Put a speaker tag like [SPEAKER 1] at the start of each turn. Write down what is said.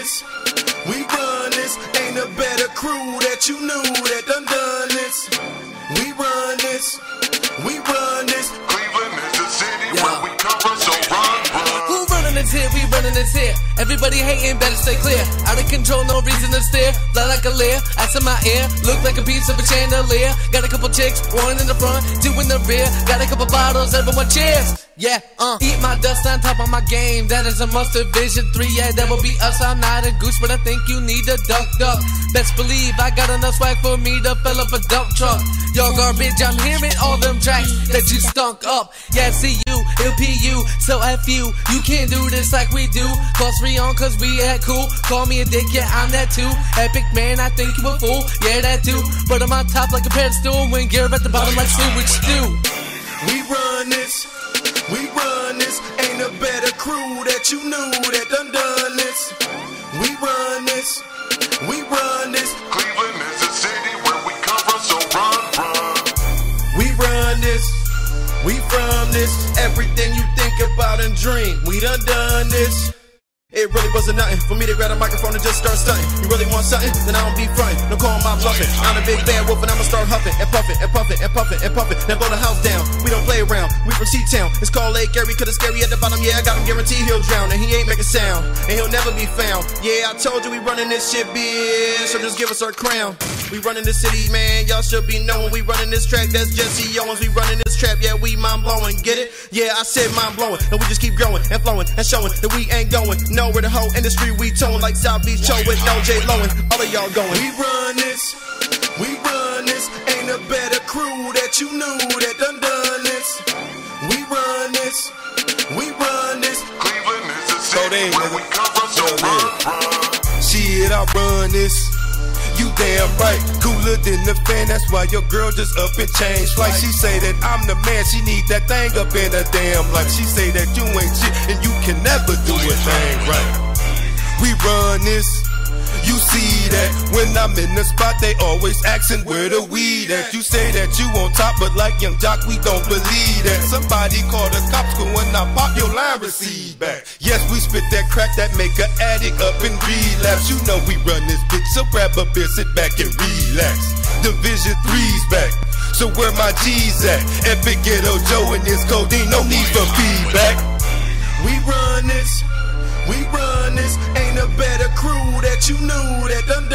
[SPEAKER 1] this. We run this. Ain't a better crew that you knew that done this. We run this. We run this.
[SPEAKER 2] Cleveland is the city where we come from, so run.
[SPEAKER 3] Who running this here? We running this here. Everybody hating, better stay clear. Out of control, no reason to stare. Fly like a leer, ice in my ear. Look like a piece of a chandelier. Got a couple chicks, one in the front, two in the rear. Got a couple bottles, everyone cheers. Yeah, eat my dust on top of my game. That is a must. Division 3, yeah, that will be us. I'm not a goose, but I think you need a duck. Best believe I got enough swag for me to fill up a dump truck. Y'all garbage, I'm hearing all them tracks that you stunk up. Yeah, see you, it'll be you, so F you. You can't do this like we do. Cost free on cause we act cool. Call me a dick, yeah, I'm that too. Epic man, I think you a fool, yeah, that too. But I'm on top like a pedestal when gear at the bottom like sewage stew.
[SPEAKER 1] We run this. We run this. Ain't a better crew that you knew that done this. We run this. We run this.
[SPEAKER 2] Cleveland is the city where we come from, so run.
[SPEAKER 1] We run this. We from this. Everything you think about and dream, we done this. It really wasn't nothing for me to grab a microphone and just start stunting. You really want something? Then I don't be frontin'. Don't call my bluffing. I'm a big bad wolf and I'ma start huffing and puffing and puffing and puffing and puffing. Now blow the house down. We don't play around. We from T-Town. It's called Lake Erie, cause it's scary at the bottom. Yeah, I got him guaranteed he'll drown. And he ain't making sound. And he'll never be found. Yeah, I told you we running this shit, bitch. So just give us our crown. We running this city, man. Y'all should be knowing. We running this track. That's Jesse Owens. We running this trap. Yeah, we mind blowing. Get it? Yeah, I said mind blowing. And we just keep growing and flowing and showing that we ain't going nowhere. The whole industry we towing like South Beach Show with no J Lowen. All of y'all going. We run this. We run this. Ain't a better crew that you knew that done this. We run this. We run this.
[SPEAKER 2] Cleveland is the city where we come from, so run.
[SPEAKER 1] Shit, I run this. You damn right, cooler than the fan. That's why your girl just up and changed. Like she say that I'm the man, she need that thing up in her damn life. She say that you ain't shit and you can never do a thing right. We run this. You see that when I'm in the spot, they always asking where the weed at. You say that you on top, but like Young Jock, we don't believe that. Somebody call the cops when I pop your line receive back. Yes, we spit that crack that make an addict up and relapse. You know we run this bitch, so grab a beer, sit back and relax. Division 3's back, so where my G's at? Epic Ghetto Joe and this codeine, no need for feedback. We run this. We run this. Ain't a better crew that you knew that done